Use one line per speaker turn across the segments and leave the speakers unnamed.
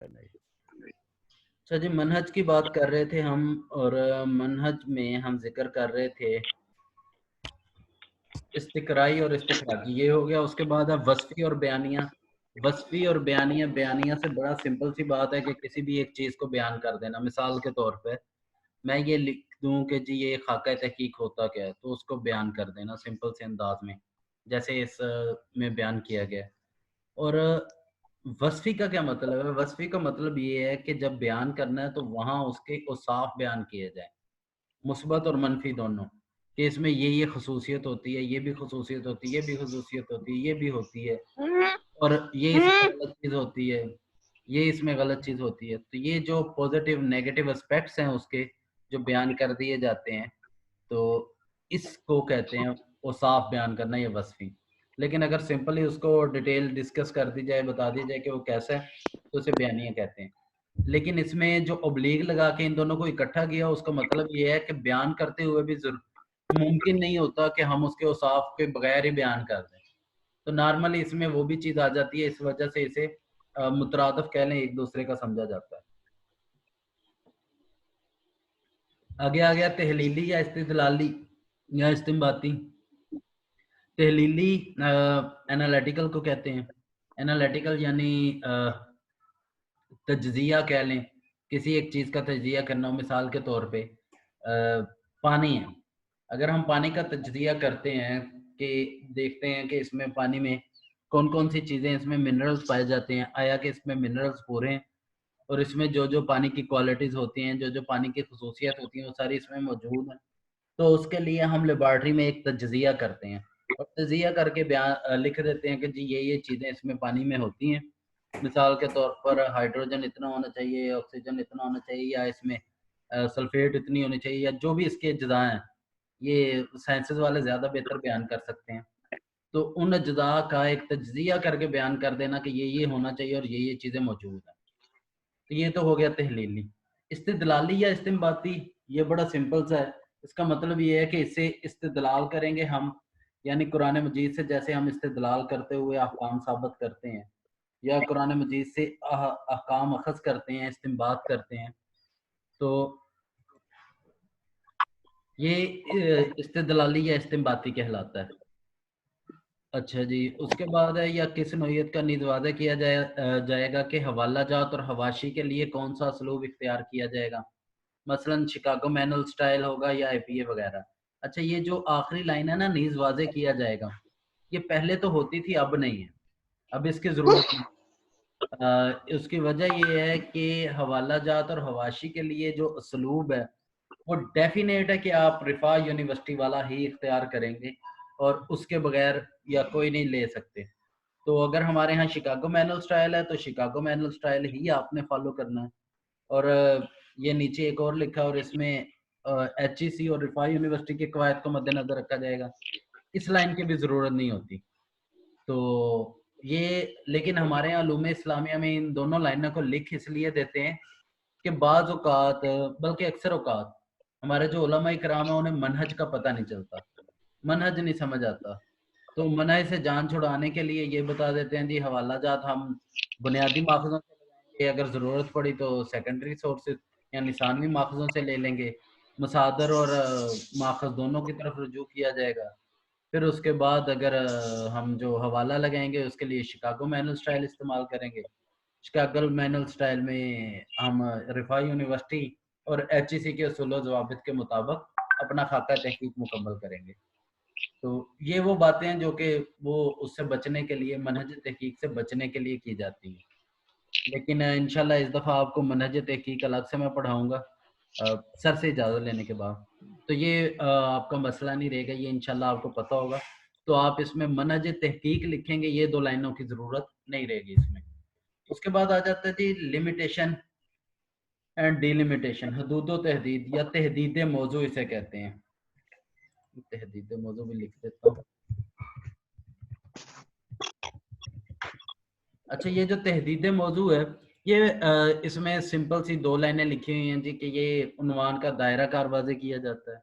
اچھا جی، منہج کی بات کر رہے تھے ہم، اور منہج میں ہم ذکر کر رہے تھے استقرائی اور استخراجی، یہ ہو گیا۔ اس کے بعد ہے وصفی اور بیانیہ۔ وصفی اور بیانیہ، بیانیہ سے بڑا سمپل سی بات ہے کہ کسی بھی ایک چیز کو بیان کر دینا۔ مثال کے طور پہ میں یہ لکھ دوں کہ جی یہ خاکہ تحقیق ہوتا کیا ہے، تو اس کو بیان کر دینا سمپل سے انداز میں، جیسے اس میں بیان کیا گیا ہے۔ اور وصفی کا کیا مطلب ہے؟ وصفی کا مطلب یہ ہے کہ جب بیان کرنا ہے تو وہاں اس کے اوصاف بیان کیے جائیں، مثبت اور منفی دونوں، کہ اس میں یہ خصوصیت ہوتی ہے، یہ بھی خصوصیت ہوتی ہے، یہ بھی خصوصیت ہوتی ہے، یہ بھی ہوتی ہے، اور یہ اس میں غلط چیز ہوتی ہے، یہ اس میں غلط چیز ہوتی ہے۔ تو یہ جو پازیٹیو نیگیٹو اسپیکٹس ہیں اس کے، جو بیان کر دیے جاتے ہیں، تو اس کو کہتے ہیں اوصاف بیان کرنا، یہ وصفی۔ لیکن اگر سمپلی اس کو ڈیٹیل ڈسکس کر دی جائے، بتا دی جائے کہ وہ کیسا ہے، تو اسے بیانیہ کہتے ہیں۔ لیکن اس میں جو ابلیغ لگا کے ان دونوں کو اکٹھا کیا، اس کا مطلب یہ ہے کہ بیان کرتے ہوئے بھی ممکن نہیں ہوتا کہ ہم اس کے اوصاف کے بغیر ہی بیان کر دیں۔ تو نارملی اس میں وہ بھی چیز آ جاتی ہے، اس وجہ سے اسے مترادف کہہ لیں، ایک دوسرے کا سمجھا جاتا ہے۔ آگے آ گیا تحلیلی یا استدلالی یا استنباطی۔ تحلیلی انالیٹیکل کو کہتے ہیں۔ انالیٹیکل یعنی تجزیہ کہہ لیں، کسی ایک چیز کا تجزیہ کرنا۔ مثال کے طور پہ پانی ہے، اگر ہم پانی کا تجزیہ کرتے ہیں کہ دیکھتے ہیں کہ اس میں پانی میں کون کون سی چیزیں، اس میں منرلز پائے جاتے ہیں، آیا کہ اس میں منرلز پورے ہیں، اور اس میں جو جو پانی کی کوالٹیز ہوتی ہیں، جو جو پانی کی خصوصیت ہوتی ہیں، وہ ساری اس میں موجود ہیں۔ تو اس کے لیے ہم لیبارٹری میں ایک تجزیہ کرتے ہیں، اور تجزیہ کر کے لکھ دیتے ہیں کہ جی یہ چیزیں اس میں پانی میں ہوتی ہیں۔ مثال کے طور پر ہائیڈروجن اتنا ہونا چاہیے، آکسیجن اتنا ہونا چاہیے، یا اس میں سلفیٹ اتنی ہونی چاہیے، یا جو بھی اس کے اجزاء ہیں، یہ سائنسز والے زیادہ بہتر بیان کر سکتے ہیں۔ تو ان اجزاء کا ایک تجزیہ کر کے بیان کر دینا کہ یہ ہونا چاہیے اور یہ چیزیں موجود ہیں۔ تو یہ تو ہو گیا تحلیلی۔ استدلالی یا استنباطی، یہ بڑا سمپل سا ہے۔ اس کا مطلب یہ ہے کہ اسے استدلال کریں گے ہم، یعنی قرآن مجید سے جیسے ہم استدلال کرتے ہوئے احکام ثابت کرتے ہیں، یا قرآن مجید سے احکام اخذ کرتے ہیں، استنباط کرتے ہیں، تو یہ استدلالی یا استنباطی کہلاتا ہے۔ اچھا جی، اس کے بعد ہے یا کس نوعیت کا نیز واضح کیا جائے گا کہ حوالہ جات اور حواشی کے لیے کون سا اسلوب اختیار کیا جائے گا، مثلا شکاگو مینل سٹائل ہوگا یا اے پی اے وغیرہ۔ اچھا، یہ جو آخری لائن ہے نا، نیز واضح کیا جائے گا، یہ پہلے تو ہوتی تھی، اب نہیں ہے، اب اس کی ضرورت نہیں۔ اس کی وجہ یہ ہے کہ حوالہ جات اور حواشی کے لیے جو اسلوب ہے وہ ڈیفینیٹ ہے کہ آپ رفاع یونیورسٹی والا ہی اختیار کریں گے، اور اس کے بغیر یا کوئی نہیں لے سکتے۔ تو اگر ہمارے ہاں شکاگو مینل سٹائل ہے تو شکاگو مینل سٹائل ہی آپ نے فالو کرنا ہے۔ اور یہ نیچے ایک اور لکھا، اور اس میں ایچ ای سی اور رفاع یونیورسٹی کے قواعد کو مد نظر رکھا جائے گا، اس لائن کی بھی ضرورت نہیں ہوتی۔ تو یہ لیکن ہمارے یہاں علوم اسلامیہ میں ان دونوں لائنوں کو لکھ اس لیے دیتے ہیں کہ بعض اوقات، بلکہ اکثر اوقات، ہمارے جو علماء کرام ہیں انہیں منہج کا پتہ نہیں چلتا، منہج نہیں سمجھ آتا، تو منہج سے جان چھڑانے کے لیے یہ بتا دیتے ہیں جی حوالہ جات ہم بنیادی ماخذوں سے لگائیں گے، اگر ضرورت پڑی تو سیکنڈری سورسز یعنی ثانوی ماخذوں سے لے لیں گے، مصادر اور ماخذ دونوں کی طرف رجوع کیا جائے گا۔ پھر اس کے بعد اگر ہم جو حوالہ لگائیں گے اس کے لیے شکاگو مینل سٹائل استعمال کریں گے، شکاگو مینل سٹائل میں ہم رفاع یونیورسٹی اور ایچ ای سی کے اصول و ضوابط کے مطابق اپنا خاکہ تحقیق مکمل کریں گے۔ تو یہ وہ باتیں ہیں جو کہ وہ اس سے بچنے کے لیے، منہج تحقیق سے بچنے کے لیے کی جاتی ہیں۔ لیکن انشاءاللہ اس دفعہ آپ کو منہج تحقیق الگ سے میں پڑھاؤں گا سر سے اجازت لینے کے بعد، تو یہ آپ کا مسئلہ نہیں رہے گا، یہ انشاءاللہ آپ کو پتہ ہوگا۔ تو آپ اس میں منہج تحقیق لکھیں گے، یہ دو لائنوں کی ضرورت نہیں رہے گی اس میں۔ اس کے بعد آ جاتا ہے جی لمیٹیشن اینڈ ڈی لمیٹیشن، حدود و تحدید یا تحدید موضوع اسے کہتے ہیں۔ تحدید موضوع بھی لکھ دیتا ہوں۔ اچھا، یہ جو تحدید موضوع ہے، یہ اس میں سمپل سی دو لائنیں لکھی ہوئی ہیں جی کہ یہ عنوان کا دائرہ کار واضح کیا جاتا ہے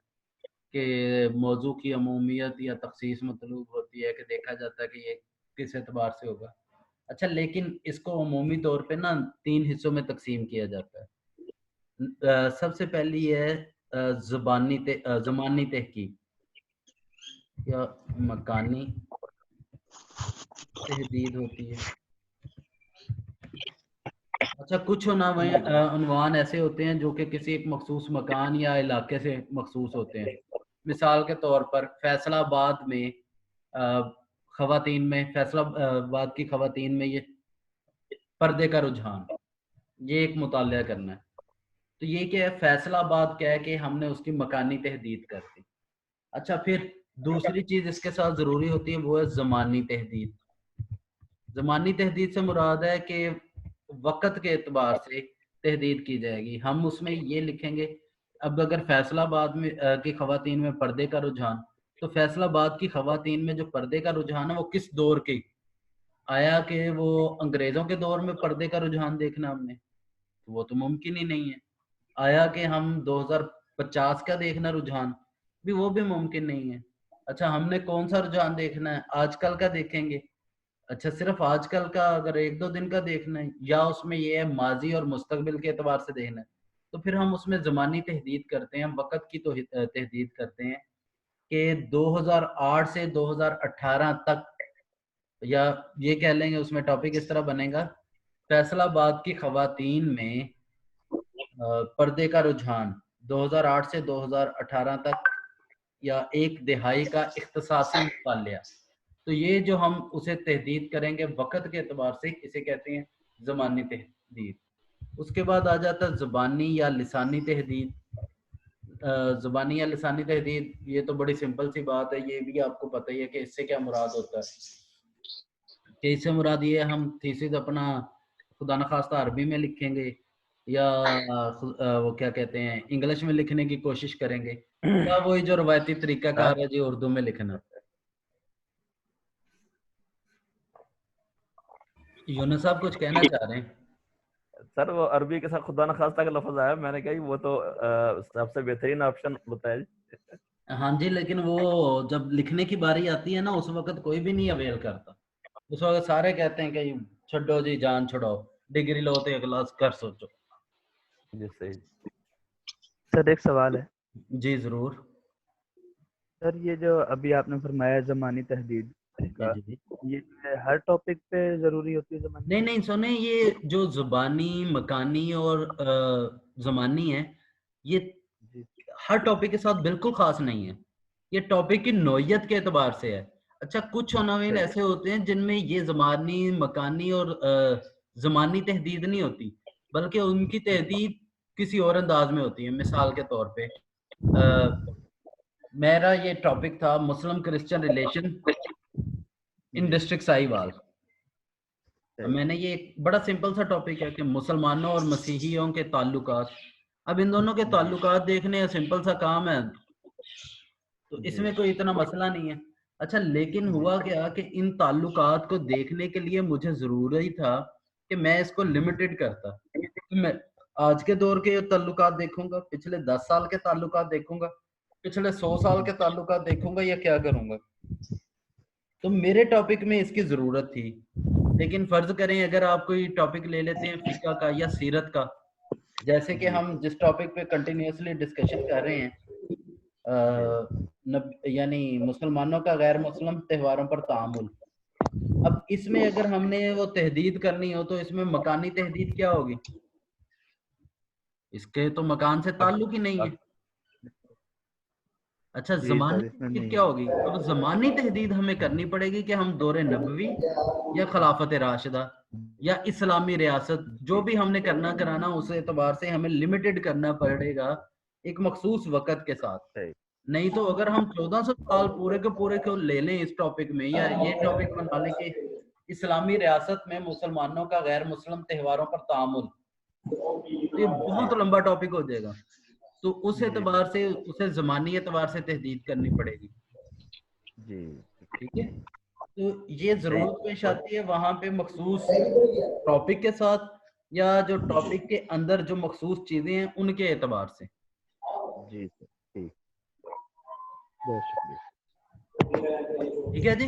کہ موضوع کی عمومیت یا تخصیص مطلوب ہوتی ہے، کہ دیکھا جاتا ہے کہ یہ کس اعتبار سے ہوگا۔ अच्छा, लेकिन इसको अमूमी तौर पे ना 3 हिस्सों में तकसीम किया जाता है। सबसे पहली है ज़मानी तहकीक या मकानी तहदीद होती है। अच्छा, कुछ उन्वान ऐसे होते हैं जो कि किसी एक मखसूस मकान या इलाके से मखसूस होते हैं। मिसाल के तौर पर फैसलाबाद में फैसलाबाद की ख़वातीन में ये पर्दे का रुझान, ये एक मुतालिया करना है। तो ये क्या है, फैसलाबाद क्या है कि हमने उसकी मकानी तहदीद कर दी। अच्छा, फिर दूसरी चीज़ इसके साथ ज़रूरी होती है, वो है ज़मानी तहदीद। ज़मानी तहदीद से मुराद है कि वक़्त के एतबार से तहदीद की जाएगी। हम उसमें ये लिखेंगे, अब अगर फैसलाबाद में की ख़वातीन में पर्दे का रुझान, तो फैसलाबाद की ख़वातीन में जो पर्दे का रुझान है वो किस दौर की? आया कि वो अंग्रेज़ों के दौर में पर्दे का रुझान देखना हमने? वो तो मुमकिन ही नहीं है। आया कि हम 2050 का देखना रुझान, भी वो भी मुमकिन नहीं है। अच्छा, हमने कौन-सा रुझान देखना है? आजकल का देखेंगे। अच्छा, सिर्फ़ आजकल का अगर 1-2 दिन का देखना है या उसमें ये है माज़ी और मुस्तक़बिल के एतबार से देखना है, तो फिर हम उसमें ज़मानी तहदीद करते हैं, वक़्त की तहदीद करते हैं कि 2008 से 2018 तक, या ये कह लेंगे उसमें टॉपिक इस तरह बनेगा, फैसलाबाद की ख़वातीन में पर्दे का रुझान 2008 से 2018 तक या एक दिहाई का इख्तिसासी मुतालिया। तो ये जो हम उसे तहदीद करेंगे वक़्त के एतबार से, इसे कहते हैं ज़मानी तहदीद। उसके बाद आ जाता है ज़बानी या लिसानी तहदीद। ज़बानी या लिसानी तहदीद, ये तो बड़ी सिंपल सी बात है, ये भी आपको पता ही है कि इससे क्या मुराद होता है। कि इससे मुराद ये है, हम थीसिस अपना खुदा न खास्ता अरबी में लिखेंगे या वो क्या कहते हैं इंग्लिश में लिखने की कोशिश करेंगे, या वही जो रवायती तरीक़ाकार है जी उर्दू में लिखना। यूनुस साहब कुछ कहना चाह रहे हैं?
सर वो अरबी के साथ खुदा न खास्ता का लफ्ज आया, मैंने कहा वो तो सबसे बेहतरीन ऑप्शन होता है।
हाँ जी, लेकिन वो जब लिखने की बारी आती है ना, उस वक़्त कोई भी नहीं अवेल करता। उस वक़्त सारे कहते हैं कि छड्डो जी जान छुड़ाओ, डिग्री लो तो अगला कर सोचो।
जी सही।
सर एक सवाल है।
जी ज़रूर।
सर ये जो अभी आपने फरमाया ज़मानी तहदीद
जी,
का,
जी।
ये हर टॉपिक पे ज़रूरी होती है ज़मानी
नहीं,
तहदीद?
नहीं, सुने, ये जो ज़ुबानी, मकानी और ज़मानी है, ये
जी
हर टॉपिक के साथ बिल्कुल ख़ास नहीं है। ये टॉपिक की नौइयत के एतबार से है। अच्छा, कुछ उन्वान
सही।
ऐसे होते हैं जिनमें ये ज़मानी, मकानी और ज़मानी तहदीद नहीं होती, बल्कि उनकी तहदीद किसी और अंदाज़ में होती है। मिसाल के तौर पे मेरा ये टॉपिक था Muslim Christian relation in
the
district Sahiwal.
सही।
मैंने ये एक बड़ा सिंपल सा टॉपिक है कि मुसलमानों और मसीहियों के ताल्लुकात। अब इन दोनों के
जी
ताल्लुकात देखने हैं, सिंपल सा काम है, तो
जी
इसमें कोई इतना मसला नहीं है। अच्छा, लेकिन
जी
हुआ क्या कि इन ताल्लुकात को देखने के लिए मुझे ज़रूरी था कि मैं इसको लिमिटेड करता। तो मैं आज के दौर के ताल्लुकात देखूँगा, पिछले 10 साल के ताल्लुकात देखूँगा, पिछले 100 साल के ताल्लुकात देखूँगा, या क्या करूँगा? तो मेरे टॉपिक में इसकी ज़रूरत थी। लेकिन फ़र्ज़ करें अगर आप कोई टॉपिक ले लेते हैं फ़िक़्ह का या सीरत का, जैसे कि
जी
हम जिस टॉपिक पे कंटिन्यूअसली डिस्कशन कर रहे हैं,
जी
यानी मुसलमानों का गैर मुस्लिम त्योहारों पर तामुल। अब इसमें अगर हमने वो तहदीद करनी हो तो इसमें मकानी तहदीद क्या होगी? इसके तो मकान से
अब
ताल्लुक ही नहीं है।
अब
अच्छा,
जी
ज़मानी
सर, इसमें
तहदीद
नहीं
क्या
है।
होगी? अब ज़मानी तहदीद हमें करनी पड़ेगी कि हम दौर नबवी या खिलाफत राशिदा या इस्लामी रियासत, जो भी हमने करना कराना, उस एतबार से हमें लिमिटेड करना पड़ेगा एक मखसूस वक़्त के साथ।
सही।
नहीं तो अगर हम 1400 साल पूरे के पूरे को ले लें इस टॉपिक में, या ये टॉपिक बना लें कि इस्लामी रियासत में मुसलमानों का गैर मुस्लिम त्योहारों पर तामुल, तो ये
जी
बहुत लंबा टॉपिक हो जाएगा। तो उस
जी
एतबार
सर।
से उसे ज़मानी एतबार से तहदीद करनी पड़ेगी।
जी
ठीक है? तो ये
सही।
ज़रूरत पेश
बहुत।
आती है वहाँ पे मखसूस टॉपिक के साथ, या जो टॉपिक के अंदर जो मखसूस चीज़ें हैं उनके एतबार से।
जी सर ठीक। बहुत शुक्रिया।
ठीक है जी?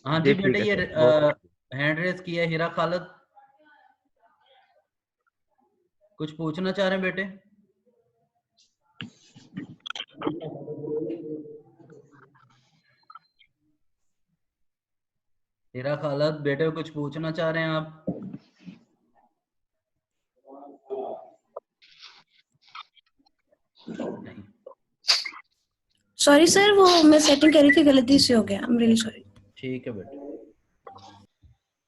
हाँ जी
जी
बेटा,
ठीक है
ये
सर, बहुत शुक्रिया।
हैंड रेस किया है हीरा खालिद, कुछ पूछना चाह रहे हैं बेटे? हीरा खालिद बेटे कुछ पूछना चाह रहे हैं आप? नहीं।
सॉरी सर, वो मैं सेटिंग करी थी, गलती से हो गया। I am really sorry.
ठीक है बेटे।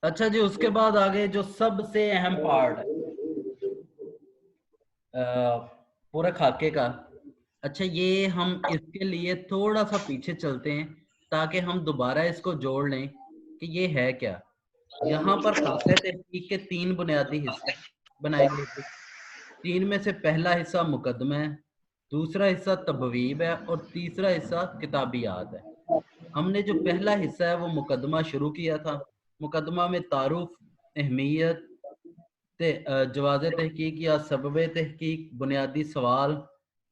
अच्छा जी, उसके बाद आगे जो सबसे अहम पार्ट है पूरे खाके का। अच्छा, ये हम इसके लिए थोड़ा सा पीछे चलते हैं ताकि हम दोबारा इसको जोड़ लें कि ये है क्या। यहाँ पर खाके तहकीक के 3 बुनियादी हिस्से बनाए गए थे। 3 में से पहला हिस्सा मुकदमा है, दूसरा हिस्सा तबवीब है और तीसरा हिस्सा किताबियात है। हमने जो पहला हिस्सा है वो मुकदमा शुरू किया था। मुकदमा में तारुफ, अहमियत, जवाज़ तहकीक या सबब तहकीक, बुनियादी सवाल,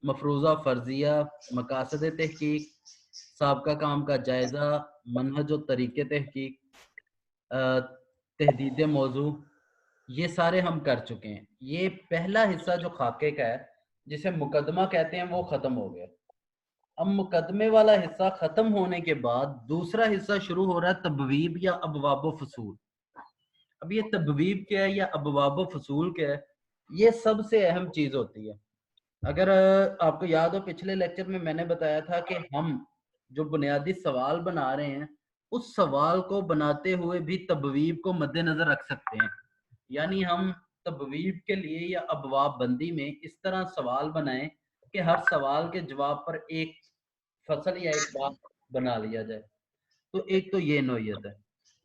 मफरूज़ा फ़र्ज़िया, मकासद तहकीक, साबका काम का जायज़ा, मनहज और तरीक़े तहकीक, तहदीद मौजू, ये सारे हम कर चुके हैं। ये पहला हिस्सा जो खाके का है जिसे मुकदमा कहते हैं वो ख़त्म हो गया। अब मुकदमे वाला हिस्सा ख़त्म होने के बाद दूसरा हिस्सा शुरू हो रहा है तबवीब या अबवाब व फसूल। अब ये तबवीब क्या है या अबवाब व फसूल क्या है, ये सबसे अहम चीज़ होती है। अगर आपको याद हो पिछले लेक्चर में मैंने बताया था कि हम जो बुनियादी सवाल बना रहे हैं उस सवाल को बनाते हुए भी तबवीब को मद्देनजर रख सकते हैं। यानी हम तबवीब के लिए या अबवाब बंदी में इस तरह सवाल बनाएं कि हर सवाल के जवाब पर एक फसल या एक बात बना लिया जाए। तो एक तो ये नोयत है।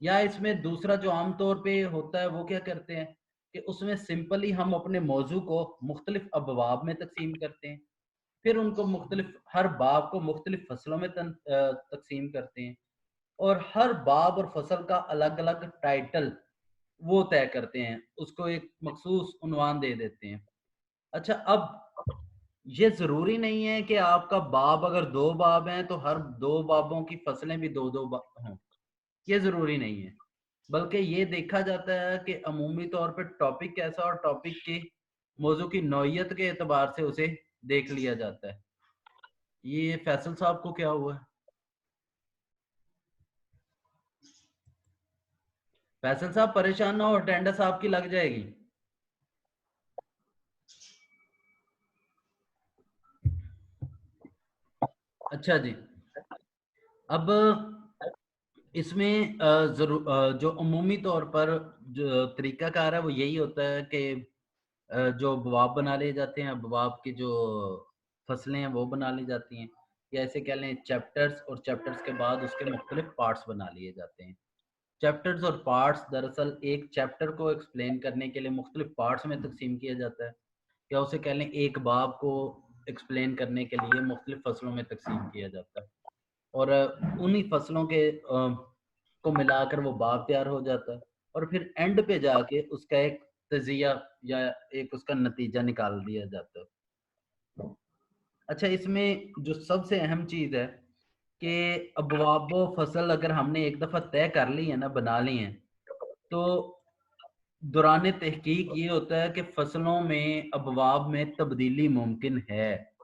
या इसमें दूसरा जो आम तौर पे होता है वो क्या करते हैं कि उसमें सिंपली हम अपने मौजू को मुख्तलिफ अबवाब में तकसीम करते हैं, फिर उनको मुख्तलिफ हर बाब को मुख्तलिफ फसलों में तकसीम करते हैं और हर बाब और फसल का अलग अलग टाइटल वो तय करते हैं, उसको एक मखसूस उन्वान दे देते हैं। अच्छा, अब ये जरूरी नहीं है कि आपका बाब अगर 2 बाब हैं तो हर 2 बाबों की फसलें भी 2-2 हों, ये जरूरी नहीं है। बल्कि ये देखा जाता है कि अमूमी तौर पे टॉपिक कैसा और टॉपिक की मौजू की नौइयत के एतबार से उसे देख लिया जाता है। ये फैसल साहब को क्या हुआ है? फैसल साहब परेशान ना हो, अटेंडेंस आपकी लग जाएगी। अच्छा जी, अब इसमें जो अमूमी तौर पर जो तरीकाकार है वो यही होता है कि जो बवाब बना लिए जाते हैं, बवाब की जो फसलें हैं वो बना ली जाती हैं, या ऐसे कह लें चैप्टर्स, और चैप्टर्स के बाद उसके मुख्तलिफ पार्ट्स बना लिए जाते हैं। चैप्टर्स और पार्ट्स दरअसल एक चैप्टर को एक्सप्लेन करने के लिए मुख्तलिफ पार्ट्स में तकसीम किया जाता है, या उसे कह लें एक बाब को एक्सप्लेन करने के लिए मुख्तलिफ फसलों में तकसीम किया जाता है और उन्हीं फसलों के को मिलाकर वो बाग तैयार हो जाता है और फिर एंड पे जाके उसका एक तजिया या एक उसका नतीजा निकाल दिया जाता है। अच्छा, इसमें जो सबसे अहम चीज़ है कि अबवाब फसल अगर हमने एक दफ़ा तय कर ली है ना, बना ली है, तो दौरान तहकीक ये होता है कि फसलों में अबवाब में तब्दीली मुमकिन है,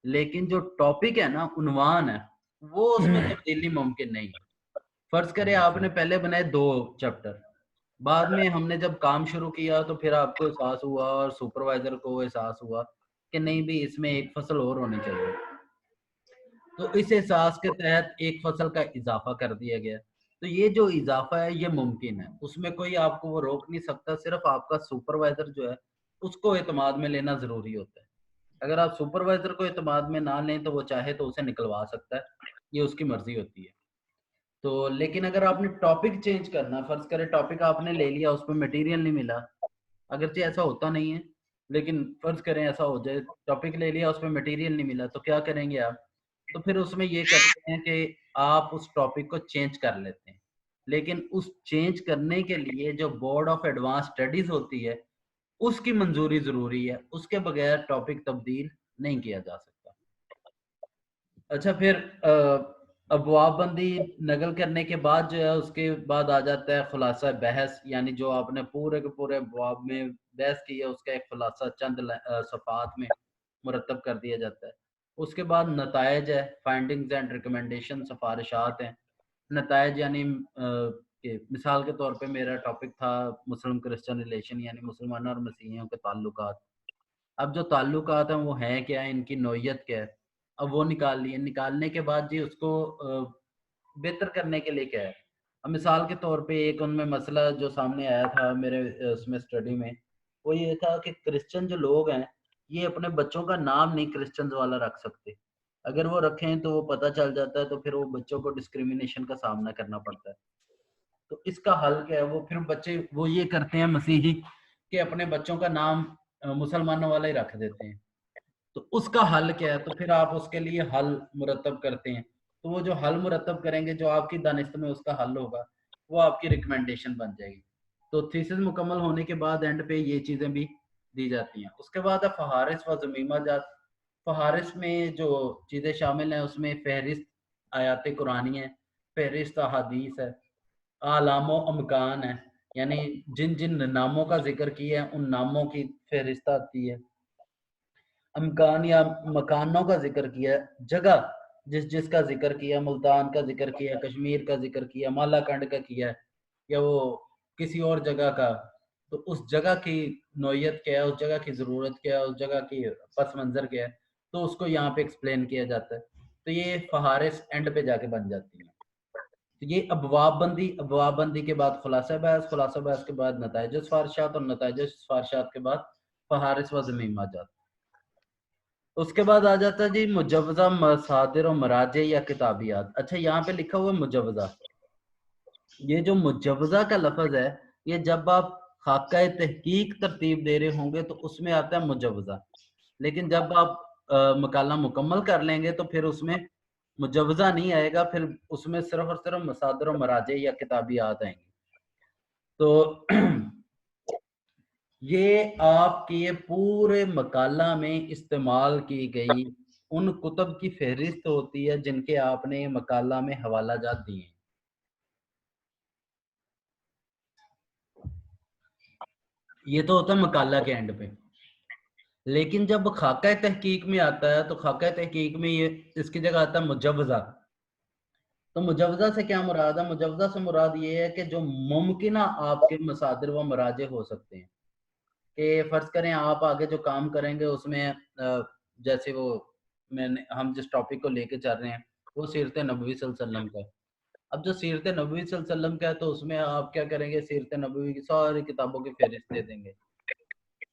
लेकिन जो टॉपिक है ना, उन्वान है, वो उसमें तब्दीली मुमकिन नहीं है। फर्ज करें आपने पहले बनाए 2 चैप्टर, बाद में हमने जब काम शुरू किया तो फिर आपको एहसास हुआ और सुपरवाइजर को एहसास हुआ कि नहीं भी इसमें एक फसल और होनी चाहिए, तो इस एहसास के तहत एक फसल का इजाफा कर दिया गया। तो ये जो इजाफा है ये मुमकिन है, उसमें कोई आपको वो रोक नहीं सकता, सिर्फ आपका सुपरवाइजर जो है उसको एतमाद में लेना जरूरी होता है। अगर आप सुपरवाइजर को एतमाद में ना लें तो वो चाहे तो उसे निकलवा सकता है, ये उसकी मर्जी होती है। तो लेकिन अगर आपने टॉपिक चेंज करना, फर्ज करें टॉपिक आपने ले लिया, उस पर मटेरियल नहीं मिला, अगरचे ऐसा होता नहीं है लेकिन फर्ज करें ऐसा हो जाए, टॉपिक ले लिया उस पर मटेरियल नहीं मिला, तो क्या करेंगे आप? तो फिर उसमें ये करते हैं कि आप उस टॉपिक को चेंज कर लेते हैं, लेकिन उस चेंज करने के लिए जो बोर्ड ऑफ एडवांस स्टडीज होती है उसकी मंजूरी जरूरी है, उसके बगैर टॉपिक तब्दील नहीं किया जा सकता। अच्छा, फिर ابواب بندی نقل کرنے کے بعد جو ہے اس کے بعد آ جاتا ہے خلاصہ بحث، یعنی جو آپ نے پورے کے پورے ابواب میں بحث کی ہے اس کا ایک خلاصہ چند صفحات میں مرتب کر دیا جاتا ہے۔ اس کے بعد نتائج ہے، فائنڈنگز اینڈ ریکمنڈیشن، سفارشات ہیں۔ نتائج یعنی کہ مثال کے طور پہ میرا ٹاپک تھا مسلم کرسچن ریلیشن، یعنی مسلمانوں اور مسیحیوں کے تعلقات۔ اب جو تعلقات ہیں وہ ہیں کیا، ان کی نوعیت کیا ہے، اب وہ نکال لیے۔ نکالنے کے بعد جی اس کو بہتر کرنے کے لیے کیا ہے۔ اب مثال کے طور پہ ایک ان میں مسئلہ جو سامنے آیا تھا میرے اس میں اسٹڈی میں، وہ یہ تھا کہ کرسچن جو لوگ ہیں یہ اپنے بچوں کا نام نہیں کرسچنز والا رکھ سکتے، اگر وہ رکھیں تو وہ پتہ چل جاتا ہے تو پھر وہ بچوں کو ڈسکریمنیشن کا سامنا کرنا پڑتا ہے۔ تو اس کا حل کیا ہے، وہ پھر بچے وہ یہ کرتے ہیں مسیحی کہ اپنے بچوں کا نام مسلمانوں والا ہی رکھ دیتے ہیں۔ تو اس کا حل کیا ہے، تو پھر آپ اس کے لیے حل مرتب کرتے ہیں۔ تو وہ جو حل مرتب کریں گے، جو آپ کی دانست میں اس کا حل ہوگا، وہ آپ کی ریکمنڈیشن بن جائے گی۔ تو تھیسس مکمل ہونے کے بعد اینڈ پہ یہ چیزیں بھی دی جاتی ہیں۔ اس کے بعد ہے فہارس و ضمیمہ جات۔ فہارس میں جو چیزیں شامل ہیں اس میں فہرست آیات قرآنی ہے، فہرست احادیث ہے، اعلام و امکان ہے، یعنی جن جن ناموں کا ذکر کیا ہے ان ناموں کی فہرست آتی ہے۔ امکان یا مکانوں کا ذکر کیا ہے، جگہ جس کا ذکر کیا، ملتان کا ذکر کیا، کشمیر کا ذکر کیا، مالا کنڈ کا کیا، یا وہ کسی اور جگہ کا، تو اس جگہ کی نوعیت کیا ہے، اس جگہ کی ضرورت کیا ہے، اس جگہ کی پس منظر کیا ہے، تو اس کو یہاں پہ ایکسپلین کیا جاتا ہے۔ تو یہ فہارس اینڈ پہ جا کے بن جاتی ہیں۔ تو یہ ابواب بندی کے بعد خلاصہ بحث کے بعد نتائج سفارشات، اور نتائج سفارشات کے بعد فہارس و ضمیمہ جات۔ اس کے بعد آ جاتا ہے جی مجوزہ مصادر و مراجع یا کتابیات۔ اچھا یہاں پہ لکھا ہوا ہے مجوزہ، یہ جو مجوزہ کا لفظ ہے یہ جب آپ خاکہ تحقیق ترتیب دے رہے ہوں گے تو اس میں آتا ہے مجوزہ، لیکن جب آپ مقالہ مکمل کر لیں گے تو پھر اس میں مجوزہ نہیں آئے گا، پھر اس میں صرف اور صرف مصادر و مراجع یا کتابیات آئیں گی۔ تو یہ آپ کے پورے مقالہ میں استعمال کی گئی ان کتب کی فہرست ہوتی ہے جن کے آپ نے مقالہ میں حوالہ جات دیے ہیں۔ یہ تو ہوتا ہے مقالہ کے اینڈ پہ، لیکن جب خاکہ تحقیق میں آتا ہے تو خاکہ تحقیق میں یہ اس کی جگہ آتا ہے مجوزہ۔ تو مجوزہ سے کیا مراد ہے؟ مجوزہ سے مراد یہ ہے کہ جو ممکنہ آپ کے مصادر و مراجع ہو سکتے ہیں، کہ فرض کریں آپ آگے جو کام کریں گے اس میں جیسے وہ ہم جس ٹاپک کو لے کے چل رہے ہیں وہ سیرت نبوی صلی اللہ علیہ وسلم کا ہے۔ اب جو سیرت نبوی صلی اللہ علیہ وسلم کا ہے تو اس میں آپ کیا کریں گے، سیرت نبوی کی ساری کتابوں کی فہرست دے دیں گے،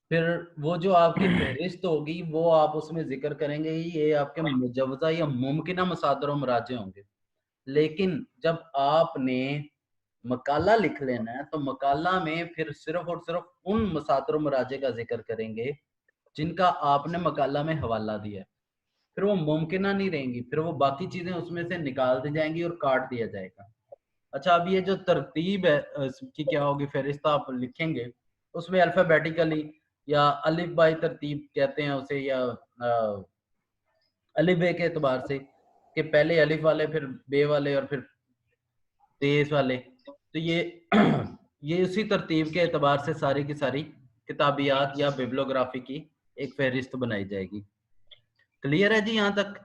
پھر وہ جو آپ کی فہرست ہوگی وہ آپ اس میں ذکر کریں گے، یہ آپ کے مجوزہ یا ممکنہ مصادر و مراجع ہوں گے۔ لیکن جب آپ نے مقالہ لکھ لینا ہے تو مقالہ میں پھر صرف اور صرف ان مصادر و مراجع کا ذکر کریں گے جن کا آپ نے مقالہ میں حوالہ دیا ہے، پھر وہ ممکنہ نہیں رہیں گی، پھر وہ باقی چیزیں اس میں سے نکال دی جائیں گی اور کاٹ دیا جائے گا۔ اچھا اب یہ جو ترتیب ہے اس کی کیا ہوگی، فہرست آپ لکھیں گے اس میں الفابیٹیکلی یا الف بائی ترتیب کہتے ہیں اسے، یا الف بے کے اعتبار سے کہ پہلے الف والے پھر بے والے اور پھر تیز والے، تو یہ اسی ترتیب کے اعتبار سے ساری کی ساری کتابیات یا بیبلوگرافی کی ایک فہرست بنائی جائے گی۔ کلیئر ہے جی یہاں تک؟